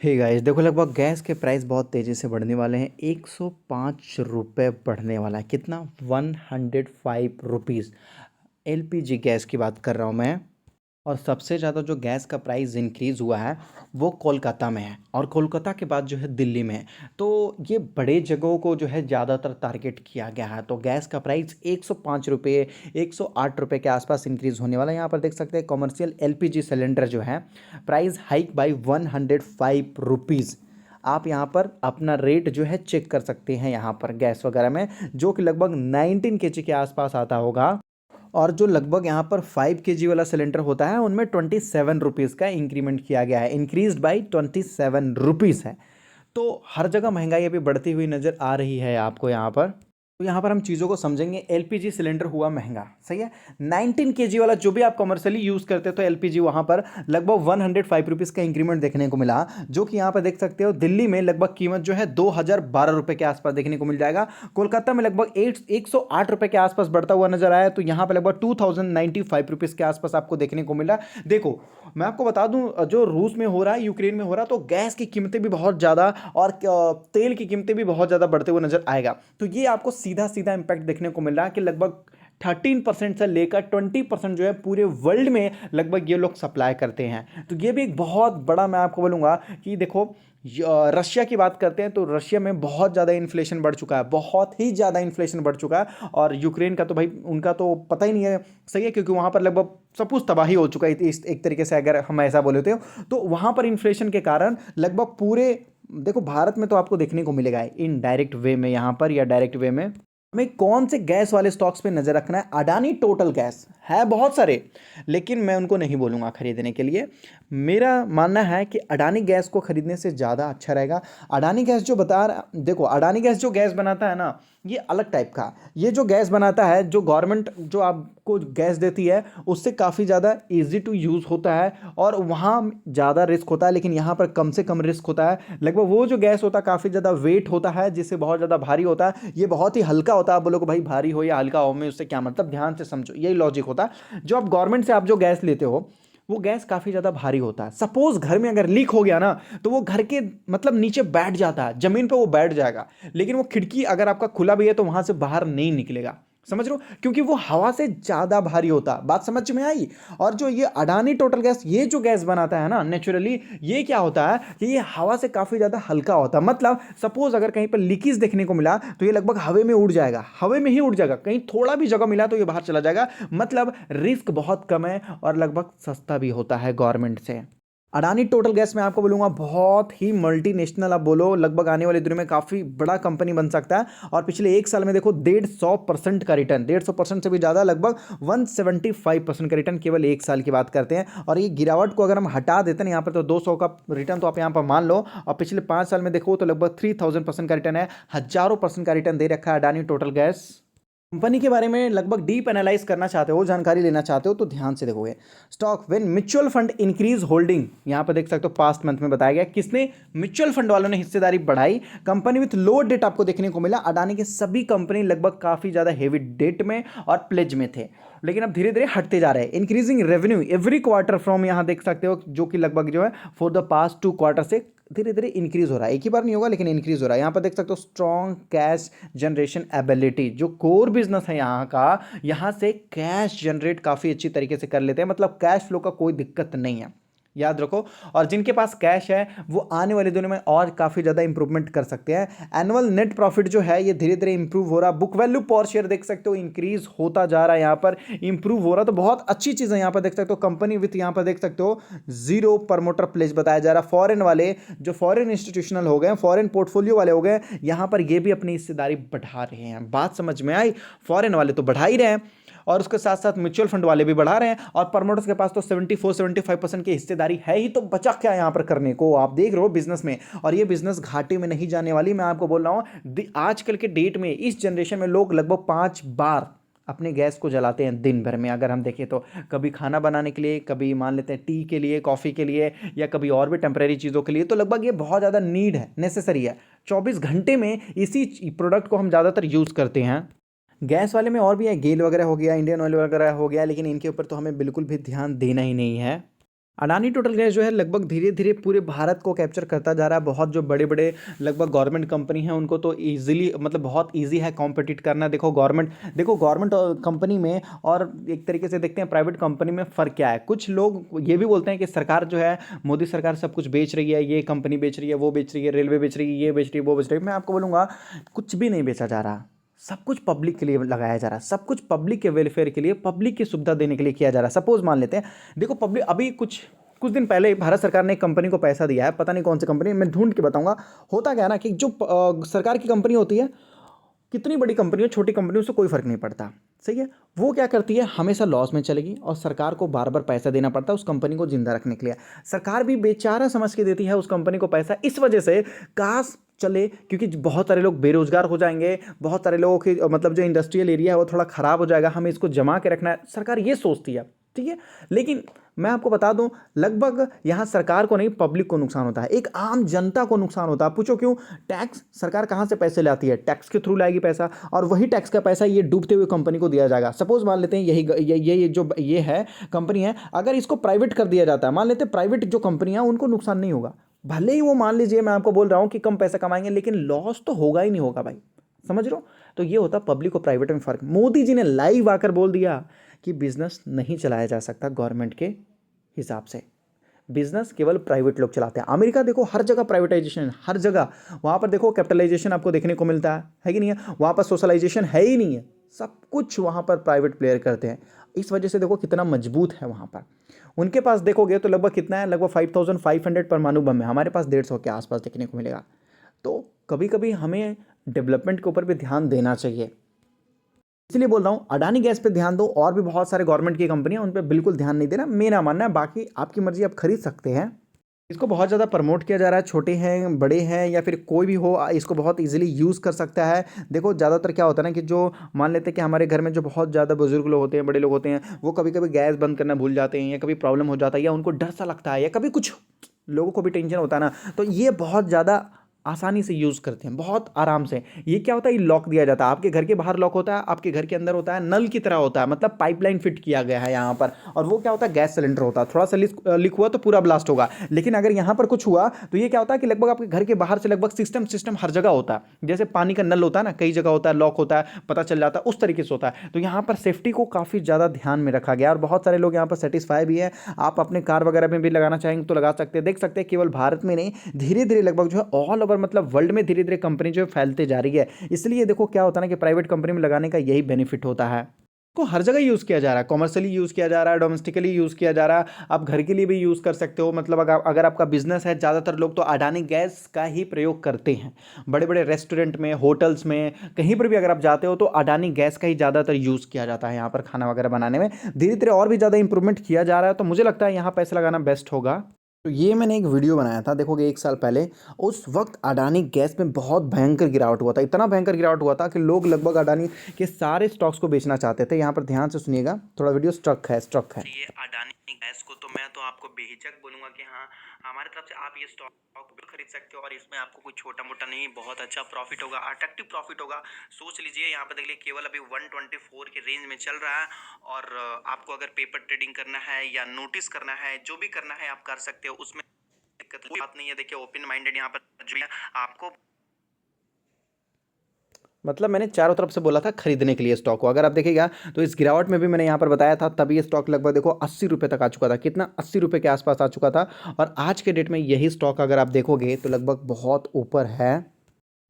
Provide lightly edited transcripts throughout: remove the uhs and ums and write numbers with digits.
Hey guys, देखो लगभग gas के प्राइस बहुत तेज़ी से बढ़ने वाले हैं। 105 रुपये बढ़ने वाला है। कितना? 105 रुपीज़। एलपीजी गैस की बात कर रहा हूँ मैं। और सबसे ज़्यादा जो गैस का प्राइस इंक्रीज़ हुआ है वो कोलकाता में है, और कोलकाता के बाद जो है दिल्ली में है। तो ये बड़े जगहों को जो है ज़्यादातर टारगेट किया गया है। तो गैस का प्राइस 105 रुपये, 108 रुपये के आसपास इंक्रीज़ होने वाला है। यहाँ पर देख सकते हैं कॉमर्शियल एलपीजी सिलेंडर जो है प्राइस हाइक बाई 105 रुपीज़। आप यहाँ पर अपना रेट जो है चेक कर सकते हैं यहाँ पर गैस वगैरह में, जो कि लगभग 19 kg के आसपास आता होगा। और जो लगभग यहाँ पर 5 kg वाला सिलेंडर होता है उनमें 27 रुपीज़ का इंक्रीमेंट किया गया है। इंक्रीज बाई 27 रुपीज़ है। तो हर जगह महंगाई अभी बढ़ती हुई नज़र आ रही है आपको यहाँ पर। तो यहाँ पर हम चीज़ों को समझेंगे। एलपीजी सिलेंडर हुआ महंगा, सही है। 19 kg वाला जो भी आप कमर्शियली यूज़ करते हो तो एलपीजी वहाँ पर लगभग 105 रुपीज़ का इंक्रीमेंट देखने को मिला, जो कि यहाँ पर देख सकते हो दिल्ली में लगभग कीमत जो है 2012 रुपये के आसपास देखने को मिल जाएगा। कोलकाता में लगभग 108 रुपये के आसपास बढ़ता हुआ नजर आया। तो यहाँ पर लगभग 2095 रुपीज़ के आसपास आपको देखने को मिला। देखो, मैं आपको बता दूं, जो रूस में हो रहा है, यूक्रेन में हो रहा है, तो गैस की कीमतें भी बहुत ज़्यादा और तेल की कीमतें भी बहुत ज़्यादा बढ़ते हुए नजर आएगा। तो ये आपको सीधा सीधा इम्पैक्ट देखने को मिल रहा है कि लगभग 13% से लेकर 20% जो है पूरे वर्ल्ड में लगभग ये लोग सप्लाई करते हैं। तो ये भी एक बहुत बड़ा, मैं आपको बोलूँगा कि देखो, रशिया की बात करते हैं तो रशिया में बहुत ज़्यादा इन्फ्लेशन बढ़ चुका है, बहुत ही ज़्यादा इन्फ्लेशन बढ़ चुका है। और यूक्रेन का तो भाई उनका तो पता ही नहीं है, सही है, क्योंकि वहाँ पर लगभग सब कुछ तबाही हो चुका है इस एक तरीके से, अगर हम ऐसा बोले तो वहाँ पर इन्फ्लेशन के कारण लगभग पूरे, देखो भारत में तो आपको देखने को मिलेगा इनडायरेक्ट वे में यहाँ पर या डायरेक्ट वे में, हमें कौन से गैस वाले स्टॉक्स पे नजर रखना है। अडानी टोटल गैस है बहुत सारे, लेकिन मैं उनको नहीं बोलूँगा खरीदने के लिए। मेरा मानना है कि अडानी गैस को खरीदने से ज़्यादा अच्छा रहेगा। अडानी गैस जो बता रहा, देखो अडानी गैस जो गैस बनाता है ना, ये अलग टाइप का। ये जो गैस बनाता है, जो गवर्नमेंट जो आपको गैस देती है उससे काफ़ी ज़्यादा इजी टू यूज़ होता है, और वहाँ ज़्यादा रिस्क होता है, लेकिन यहाँ पर कम से कम रिस्क होता है। लगभग वो जो गैस होता है काफ़ी ज़्यादा वेट होता है, जिससे बहुत ज़्यादा भारी होता है। ये बहुत ही हल्का होता है। आप बोलोगे भाई भारी हो या हल्का हो में उससे क्या मतलब, ध्यान से समझो, यही लॉजिक होता है। जो आप गवर्नमेंट से आप जो गैस लेते हो वो गैस काफ़ी ज़्यादा भारी होता है। सपोज घर में अगर लीक हो गया ना, तो वो घर के मतलब नीचे बैठ जाता है, ज़मीन पे वो बैठ जाएगा, लेकिन वो खिड़की अगर आपका खुला भी है तो वहाँ से बाहर नहीं निकलेगा। समझ रहे हो, क्योंकि वो हवा से ज़्यादा भारी होता है। बात समझ में आई? और जो ये अडानी टोटल गैस, ये जो गैस बनाता है ना नेचुरली, ये क्या होता है कि ये हवा से काफ़ी ज़्यादा हल्का होता है। मतलब सपोज अगर कहीं पर लीकेज देखने को मिला तो ये लगभग हवा में उड़ जाएगा, हवा में ही उड़ जाएगा। कहीं थोड़ा भी जगह मिला तो ये बाहर चला जाएगा। मतलब रिस्क बहुत कम है और लगभग सस्ता भी होता है गवर्नमेंट से। अडानी टोटल गैस में आपको बोलूँगा बहुत ही मल्टीनेशनल, आप बोलो लगभग आने वाले दिनों में काफ़ी बड़ा कंपनी बन सकता है। और पिछले एक साल में देखो 150% का रिटर्न, 150% से भी ज़्यादा, लगभग 175% का रिटर्न केवल एक साल की बात करते हैं। और ये गिरावट को अगर हम हटा देते हैं यहाँ पर तो 200 का रिटर्न तो आप यहाँ पर मान लो। और पिछले 5 साल में देखो तो लगभग 3000% का रिटर्न है, हज़ारों परसेंट का रिटर्न दे रखा है अडानी टोटल गैस। कंपनी के बारे में लगभग डीप एनालाइज करना चाहते हो, जानकारी लेना चाहते हो, तो ध्यान से देखोगे। Stock when mutual fund increase holding, यहां पर देख सकते हो पास्ट मंथ में बताया गया किसने, म्यूचुअल फंड वालों ने हिस्सेदारी बढ़ाई। कंपनी विथ लो डेट आपको देखने को मिला। अडानी के सभी कंपनी लगभग काफी ज्यादा हेवी डेट में और प्लेज में थे, लेकिन अब धीरे धीरे हटते जा रहे हैं। Increasing revenue every quarter from, यहां देख सकते हो, जो कि लगभग जो है फॉर द पास्ट 2 क्वार्टर से धीरे धीरे इंक्रीज हो रहा है। एक ही बार नहीं होगा लेकिन इंक्रीज हो रहा है। यहाँ पर देख सकते हो स्ट्रॉन्ग कैश जनरेशन एबिलिटी, जो कोर बिजनेस है यहाँ का, यहाँ से कैश जनरेट काफ़ी अच्छी तरीके से कर लेते हैं। मतलब कैश फ्लो का कोई दिक्कत नहीं है, याद रखो। और जिनके पास कैश है वो आने वाले दिनों में और काफ़ी ज़्यादा इंप्रूवमेंट कर सकते हैं। एनुअल नेट प्रॉफिट जो है ये धीरे धीरे इंप्रूव हो रहा है। बुक वैल्यू पर शेयर देख सकते हो इंक्रीज होता जा रहा है, यहाँ पर इंप्रूव हो रहा है। तो बहुत अच्छी चीज़ है। यहाँ पर देख सकते हो कंपनी विथ, यहाँ पर देख सकते हो जीरो प्रमोटर प्लेस बताया जा रहा है। फॉरेन वाले जो फॉरेन इंस्टीट्यूशनल हो गए, फॉरेन पोर्टफोलियो वाले हो गए, यहाँ पर ये भी अपनी हिस्सेदारी बढ़ा रहे हैं। बात समझ में आई? फॉरेन वाले तो बढ़ा ही रहे हैं और उसके साथ साथ म्यूचुअल फंड वाले भी बढ़ा रहे हैं, और प्रमोटर्स के पास तो 74-75% की हिस्सेदारी है ही। तो बचा क्या यहाँ पर करने को, आप देख रहे हो बिजनेस में। और ये बिजनेस घाटे में नहीं जाने वाली, मैं आपको बोल रहा हूँ। आजकल के डेट में, इस जनरेशन में लोग लगभग 5 बार अपने गैस को जलाते हैं दिन भर में। अगर हम देखें तो कभी खाना बनाने के लिए, कभी मान लेते हैं टी के लिए, कॉफ़ी के लिए, या कभी और भी टेम्परेरी चीज़ों के लिए। तो लगभग ये बहुत ज़्यादा नीड है, नेसेसरी है। 24 घंटे में इसी प्रोडक्ट को हम ज़्यादातर यूज़ करते हैं। गैस वाले में और भी है, गेल वगैरह हो गया, इंडियन ऑयल वगैरह हो गया, लेकिन इनके ऊपर तो हमें बिल्कुल भी ध्यान देना ही नहीं है। अडानी टोटल गैस जो है लगभग धीरे धीरे पूरे भारत को कैप्चर करता जा रहा है। बहुत जो बड़े बड़े लगभग गवर्नमेंट कंपनी हैं उनको तो इजीली मतलब बहुत इजी है कॉम्पिटिट करना। देखो गवर्नमेंट कंपनी में और एक तरीके से देखते हैं प्राइवेट कंपनी में फ़र्क क्या है। कुछ लोग ये भी बोलते हैं कि सरकार जो है, मोदी सरकार सब कुछ बेच रही है, ये कंपनी बेच रही है, वो बेच रही है, रेलवे बेच रही है, ये बेच रही है, वो बेच रही है। मैं आपको बोलूँगा कुछ भी नहीं बेचा जा रहा। सब कुछ पब्लिक के लिए लगाया जा रहा है, सब कुछ पब्लिक के वेलफेयर के लिए, पब्लिक की सुविधा देने के लिए किया जा रहा है। सपोज मान लेते हैं, देखो पब्लिक अभी कुछ कुछ दिन पहले भारत सरकार ने एक कंपनी को पैसा दिया है, पता नहीं कौन सी कंपनी, मैं ढूंढ के बताऊंगा। होता क्या है ना कि जो सरकार की कंपनी होती है, कितनी बड़ी कंपनी हो छोटी कंपनी, उससे कोई फर्क नहीं पड़ता। सही है, वो क्या करती है, हमेशा लॉस में चलेगी और सरकार को बार बार पैसा देना पड़ता है उस कंपनी को जिंदा रखने के लिए। सरकार भी बेचारा समझ के देती है उस कंपनी को पैसा, इस वजह से काश चले, क्योंकि बहुत सारे लोग बेरोजगार हो जाएंगे, बहुत सारे लोगों की मतलब जो इंडस्ट्रियल एरिया है वो थोड़ा खराब हो जाएगा, हमें इसको जमा के रखना है, सरकार ये सोचती है। ठीक है, लेकिन मैं आपको बता दूं लगभग यहां सरकार को नहीं पब्लिक को नुकसान होता है, एक आम जनता को नुकसान होता है। पूछो क्यों? टैक्स, सरकार कहां से पैसे लाती है? टैक्स के थ्रू लाएगी पैसा, और वही टैक्स का पैसा ये डूबते हुए कंपनी को दिया जाएगा। सपोज मान लेते हैं ये जो ये है कंपनी है, अगर इसको प्राइवेट कर दिया जाता है, मान लेते हैं प्राइवेट जो कंपनी है उनको नुकसान नहीं होगा, भले ही वो मान लीजिए मैं आपको बोल रहा हूं कि कम पैसा कमाएंगे, लेकिन लॉस तो होगा ही नहीं होगा भाई, समझ रहे हो? तो ये होता पब्लिक और प्राइवेट में फर्क। मोदी जी ने लाइव आकर बोल दिया कि बिजनेस नहीं चलाया जा सकता गवर्नमेंट के हिसाब से, बिजनेस केवल प्राइवेट लोग चलाते हैं। अमेरिका देखो हर जगह प्राइवेटाइजेशन है, हर जगह। वहाँ पर देखो कैपिटलाइजेशन आपको देखने को मिलता है कि नहीं है? वहाँ पर सोशलाइजेशन है ही नहीं है, सब कुछ वहाँ पर प्राइवेट प्लेयर करते हैं। इस वजह से देखो कितना मजबूत है वहाँ पर। उनके पास देखोगे तो लगभग कितना है, लगभग 5500 परमाणु बम है, हमारे पास 150 के आसपास देखने को मिलेगा। तो कभी कभी हमें डेवलपमेंट के ऊपर भी ध्यान देना चाहिए, इसलिए बोल रहा हूँ अडानी गैस पे ध्यान दो, और भी बहुत सारे गवर्नमेंट की कंपनियां उन पे बिल्कुल ध्यान नहीं देना, मेरा मानना है। बाकी आपकी मर्जी, आप खरीद सकते हैं। इसको बहुत ज़्यादा प्रमोट किया जा रहा है, छोटे हैं बड़े हैं या फिर कोई भी हो इसको बहुत इजीली यूज़ कर सकता है। देखो ज़्यादातर क्या होता है ना कि जो मान लेते हैं कि हमारे घर में जो बहुत ज़्यादा बुजुर्ग लोग होते हैं, बड़े लोग होते हैं, वो कभी कभी गैस बंद करना भूल जाते हैं, या कभी प्रॉब्लम हो जाता है, या उनको डर सा लगता है, या कभी कुछ लोगों को भी टेंशन होता है ना, तो ये बहुत ज़्यादा आसानी से यूज़ करते हैं, बहुत आराम से। ये क्या होता है, ये लॉक दिया जाता है, आपके घर के बाहर लॉक होता है, आपके घर के अंदर होता है, नल की तरह होता है, मतलब पाइपलाइन फिट किया गया है यहाँ पर। और वो क्या होता है, गैस सिलेंडर होता है, थोड़ा सा लीक हुआ तो पूरा ब्लास्ट होगा। लेकिन अगर यहाँ पर कुछ हुआ तो ये क्या होता है कि लगभग आपके घर के बाहर से लगभग सिस्टम हर जगह होता है। जैसे पानी का नल होता है ना, कई जगह होता है, लॉक होता है, पता चल जाता है, उस तरीके से होता है। तो यहाँ पर सेफ्टी को काफ़ी ज़्यादा ध्यान में रखा गया, और बहुत सारे लोग यहाँ पर सेटिस्फाई भी है। आप अपने कार वगैरह में भी लगाना चाहेंगे तो लगा सकते हैं। देख सकते हैं केवल भारत में नहीं, धीरे धीरे लगभग जो है ऑल ओवर मतलब वर्ल्ड में धीरे धीरे कंपनी जो है फैलते जा रही है। इसलिए देखो क्या होता है ना कि प्राइवेट कंपनी में लगाने का यही बेनिफिट होता है। को हर जगह यूज़ किया जा रहा है, कॉमर्शियली यूज़ किया जा रहा है, डोमेस्टिकली यूज़ किया जा रहा है, आप घर के लिए भी यूज़ कर सकते हो। मतलब अगर आपका बिजनेस है, ज़्यादातर लोग तो अडानी गैस का ही प्रयोग करते हैं। बड़े बड़े रेस्टोरेंट में, होटल्स में, कहीं पर भी अगर आप जाते हो तो अडानी गैस का ही ज़्यादातर यूज़ किया जाता है यहाँ पर खाना वगैरह बनाने में। धीरे धीरे और भी ज़्यादा इंप्रूवमेंट किया जा रहा है, तो मुझे लगता है यहाँ पैसे लगाना बेस्ट होगा। तो ये मैंने एक वीडियो बनाया था, देखोगे 1 साल पहले, उस वक्त अडानी गैस में बहुत भयंकर गिरावट हुआ था, इतना भयंकर गिरावट हुआ था कि लोग लगभग अडानी के सारे स्टॉक्स को बेचना चाहते थे। यहाँ पर ध्यान से सुनिएगा, थोड़ा वीडियो स्ट्रक है। ये अडानी गैस को तो मैं तो आपको बेहिचक बोलूँगा कि हाँ, हमारी तरफ से आप ये स्टॉक भी खरीद सकते हो, और इसमें आपको कोई छोटा मोटा नहीं, बहुत अच्छा प्रॉफिट होगा, अट्रैक्टिव प्रॉफिट होगा। सोच लीजिए यहाँ पर देख लीजिए, केवल अभी 124 के रेंज में चल रहा है। और आपको अगर पेपर ट्रेडिंग करना है या नोटिस करना है, जो भी करना है आप कर सकते हो, उसमें दिक्कत कोई बात नहीं है। देखिए ओपन माइंडेड यहाँ पर जो है आपको, मतलब मैंने चारों तरफ से बोला था खरीदने के लिए स्टॉक को। अगर आप देखिएगा तो इस गिरावट में भी मैंने यहाँ पर बताया था, तब ये स्टॉक लगभग देखो 80 रुपये तक आ चुका था, कितना 80 रुपये के आसपास आ चुका था। और आज के डेट में यही स्टॉक अगर आप देखोगे तो लगभग बहुत ऊपर है।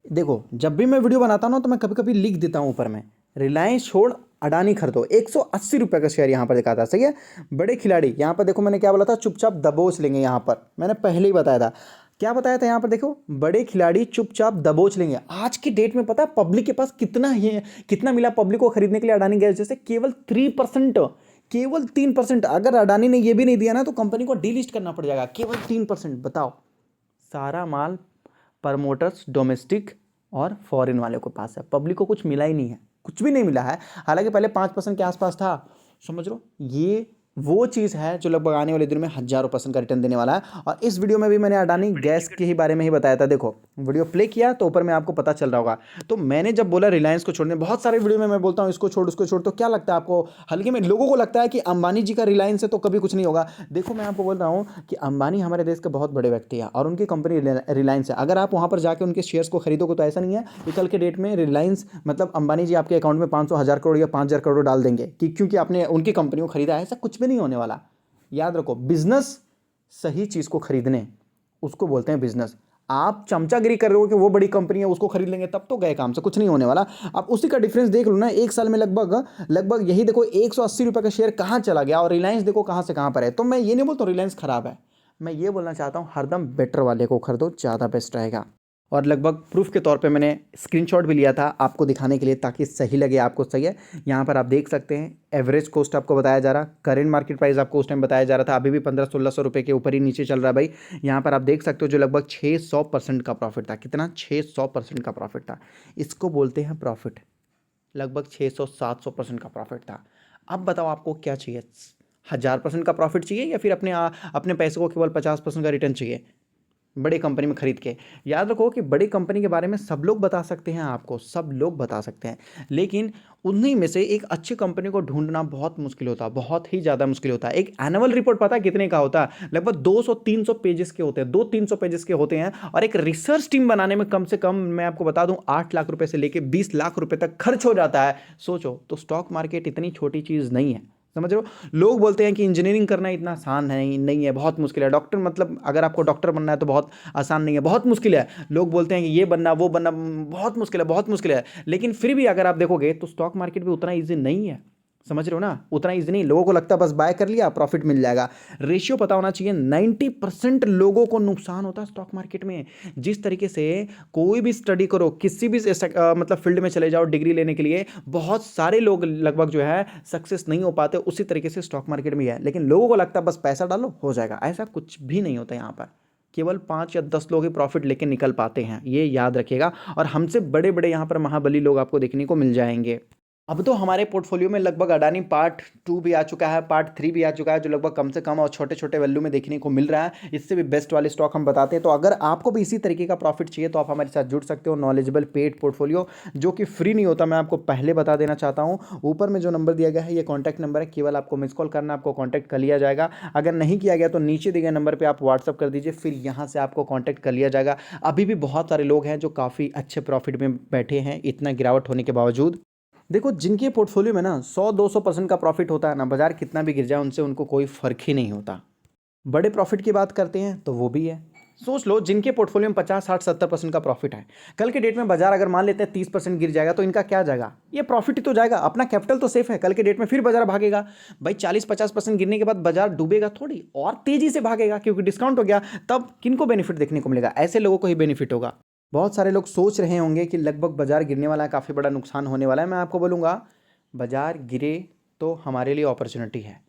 देखो जब भी मैं वीडियो बनाता हूँ ना, तो मैं कभी कभी लिख देता हूँ ऊपर में, रिलायंस छोड़ अडानी खरीदो, 180 रुपये का शेयर यहाँ पर दिखा था। सही है, बड़े खिलाड़ी यहाँ पर देखो, मैंने क्या बोला था, चुपचाप दबोच लेंगे। यहाँ पर मैंने पहले ही बताया था, क्या बताया था यहाँ पर देखो, बड़े खिलाड़ी चुपचाप दबोच लेंगे। आज की डेट में पता है पब्लिक के पास कितना मिला पब्लिक को खरीदने के लिए अडानी गैस जैसे, केवल 3%, केवल 3%। अगर अडानी ने ये भी नहीं दिया ना तो कंपनी को डीलिस्ट करना पड़ जाएगा, केवल 3%। बताओ, सारा माल प्रमोटर्स डोमेस्टिक और फॉरेन वाले के पास है, पब्लिक को कुछ मिला ही नहीं है, कुछ भी नहीं मिला है। हालांकि पहले 5% के आसपास था, समझ लो। ये वो चीज़ है जो लगभग आने वाले दिनों में हज़ारों % का रिटर्न देने वाला है। और इस वीडियो में भी मैंने अडानी गैस के ही बारे में ही बताया था। देखो वीडियो प्ले किया तो ऊपर में आपको पता चल रहा होगा। तो मैंने जब बोला रिलायंस को छोड़ने, बहुत सारे वीडियो में मैं बोलता हूँ इसको छोड़ उसको छोड़, तो क्या लगता है आपको? हल्के में लोगों को लगता है कि अंबानी जी का रिलायंस है तो कभी कुछ नहीं होगा। देखो मैं आपको बोल रहा हूँ कि अंबानी हमारे देश के बहुत बड़े व्यक्ति है और उनकी कंपनी रिलायंस है। अगर आप वहाँ पर जाकर उनके शेयर्स को खरीदोगे तो ऐसा नहीं है कि कल के डेट में रिलायंस मतलब अंबानी जी आपके अकाउंट में 500,000 करोड़ या 5,000 करोड़ डाल देंगे कि क्योंकि आपने उनकी कंपनी को खरीदा है। ऐसा कुछ भी नहीं होने वाला। याद रखो, बिजनेस सही चीज को खरीदने उसको बोलते हैं बिजनेस। आप चमचागिरी कर रहे हो कि वो बड़ी कंपनी है उसको खरीद लेंगे तब तो गए काम से, कुछ नहीं होने वाला। आप उसी का डिफरेंस देख लो ना, एक साल में लगभग यही देखो 180 रुपए का शेयर कहां चला गया और रिलायंस देखो कहां से कहां पर है। तो मैं ये नहीं बोलता रिलायंस खराब है, मैं ये बोलना चाहता हूं हरदम बेटर वाले को खरीदो, ज़्यादा बेस्ट रहेगा। और लगभग प्रूफ के तौर पे मैंने स्क्रीनशॉट भी लिया था आपको दिखाने के लिए ताकि सही लगे आपको। सही है, यहाँ पर आप देख सकते हैं एवरेज कॉस्ट आपको बताया जा रहा, करेंट मार्केट प्राइस आपको उस टाइम बताया जा रहा था, अभी भी 1500-1600 रुपये के ऊपर ही नीचे चल रहा है भाई। यहाँ पर आप देख सकते हो जो लगभग 600% का प्रॉफिट था। कितना? 600% का प्रॉफिट था। इसको बोलते हैं प्रॉफिट। लगभग 600-700% का प्रॉफिट था। अब बताओ आपको क्या चाहिए? 1000% का प्रॉफिट चाहिए या फिर अपने पैसे को केवल 50% का रिटर्न चाहिए बड़ी कंपनी में खरीद के? याद रखो कि बड़ी कंपनी के बारे में सब लोग बता सकते हैं आपको, सब लोग बता सकते हैं, लेकिन उन्हीं में से एक अच्छी कंपनी को ढूंढना बहुत मुश्किल होता है, बहुत ही ज़्यादा मुश्किल होता है। एक एनुअल रिपोर्ट पता है कितने का होता है? लगभग 200-300 पेजेस के होते हैं, 200-300 पेजेस के होते हैं। और एक रिसर्च टीम बनाने में कम से कम मैं आपको बता दूं 8 लाख रुपए से लेकर 20 लाख रुपए तक खर्च हो जाता है। सोचो, तो स्टॉक मार्केट इतनी छोटी चीज़ नहीं है, समझ रहे हो? लोग बोलते हैं कि इंजीनियरिंग करना इतना आसान है नहीं है, बहुत मुश्किल है। डॉक्टर मतलब अगर आपको डॉक्टर बनना है तो बहुत आसान नहीं है, बहुत मुश्किल है। लोग बोलते हैं कि ये बनना वो बनना बहुत मुश्किल है, बहुत मुश्किल है। लेकिन फिर भी अगर आप देखोगे तो स्टॉक मार्केट भी उतना ईजी नहीं है, समझ रहे हो ना? उतना ईजी नहीं। लोगों को लगता है बस बाय कर लिया प्रॉफिट मिल जाएगा। रेशियो पता होना चाहिए, 90% लोगों को नुकसान होता है स्टॉक मार्केट में। जिस तरीके से कोई भी स्टडी करो, किसी भी मतलब फील्ड में चले जाओ डिग्री लेने के लिए, बहुत सारे लोग लगभग जो है सक्सेस नहीं हो पाते, उसी तरीके से स्टॉक मार्केट में है। लेकिन लोगों को लगता है बस पैसा डालो हो जाएगा, ऐसा कुछ भी नहीं होता। यहाँ पर केवल 5 या 10 लोग ही प्रॉफिट लेके निकल पाते हैं, ये याद रखिएगा। और हमसे बड़े बड़े यहाँ पर महाबली लोग आपको देखने को मिल जाएंगे। अब तो हमारे पोर्टफोलियो में लगभग अडानी पार्ट 2 भी आ चुका है, पार्ट 3 भी आ चुका है, जो लगभग कम से कम और छोटे छोटे वैल्यू में देखने को मिल रहा है। इससे भी बेस्ट वाले स्टॉक हम बताते हैं। तो अगर आपको भी इसी तरीके का प्रॉफिट चाहिए तो आप हमारे साथ जुड़ सकते हो। नॉलेजेबल पेड पोर्टफोलियो जो कि फ्री नहीं होता, मैं आपको पहले बता देना चाहता हूँ। ऊपर में जो नंबर दिया गया है ये कॉन्टैक्ट नंबर है, केवल आपको मिस कॉल करना, आपको कॉन्टैक्ट कर लिया जाएगा। अगर नहीं किया गया तो नीचे दिए गए नंबर पर आप व्हाट्सअप कर दीजिए, फिर यहाँ से आपको कॉन्टैक्ट कर लिया जाएगा। अभी भी बहुत सारे लोग हैं जो काफ़ी अच्छे प्रॉफिट में बैठे हैं इतना गिरावट होने के बावजूद। देखो जिनके पोर्टफोलियो में ना 100-200% का प्रॉफिट होता है ना, बाजार कितना भी गिर जाए उनसे उनको कोई फर्क ही नहीं होता। बड़े प्रॉफिट की बात करते हैं तो वो भी है। सोच लो जिनके पोर्टफोलियो में 50-60-70% का प्रॉफिट है, कल के डेट में बाजार अगर मान लेते हैं 30% गिर जाएगा तो इनका क्या जाएगा? ये प्रॉफिट ही तो जाएगा, अपना कैपिटल तो सेफ है। कल के डेट में फिर बाजार भागेगा भाई, 40-50% गिरने के बाद बाजार डूबेगा थोड़ी, और तेजी से भागेगा क्योंकि डिस्काउंट हो गया। तब किनको बेनिफिट देखने को मिलेगा? ऐसे लोगों को ही बेनिफिट होगा। बहुत सारे लोग सोच रहे होंगे कि लगभग बाजार गिरने वाला है, काफ़ी बड़ा नुकसान होने वाला है। मैं आपको बोलूँगा बाजार गिरे तो हमारे लिए अपॉर्चुनिटी है।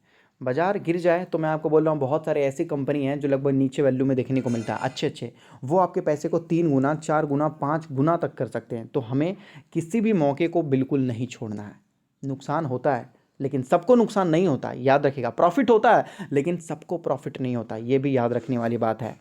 बाजार गिर जाए तो मैं आपको बोल रहा हूँ बहुत सारे ऐसी कंपनी हैं जो लगभग नीचे वैल्यू में देखने को मिलता है, अच्छे अच्छे, वो आपके पैसे को 3 गुना 4 गुना 5 गुना तक कर सकते हैं। तो हमें किसी भी मौके को बिल्कुल नहीं छोड़ना है। नुकसान होता है लेकिन सबको नुकसान नहीं होता, याद रखिएगा। प्रॉफिट होता है लेकिन सबको प्रॉफिट नहीं होता, ये भी याद रखने वाली बात है।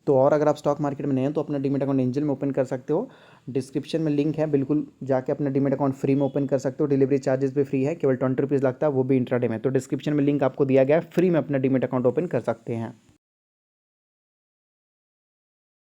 तो और अगर आप स्टॉक मार्केट में नए हैं तो अपना डीमेट अकाउंट एंजल में ओपन कर सकते हो। डिस्क्रिप्शन में लिंक है, बिल्कुल जाके अपना डीमेट अकाउंट फ्री में ओपन कर सकते हो। डिलीवरी चार्जेस भी फ्री है, केवल 20 रुपीज़ लगता है, वो भी इंट्राडे में। तो डिस्क्रिप्शन में लिंक आपको दिया गया है, फ्री में अपना डीमेट अकाउंट ओपन कर सकते हैं।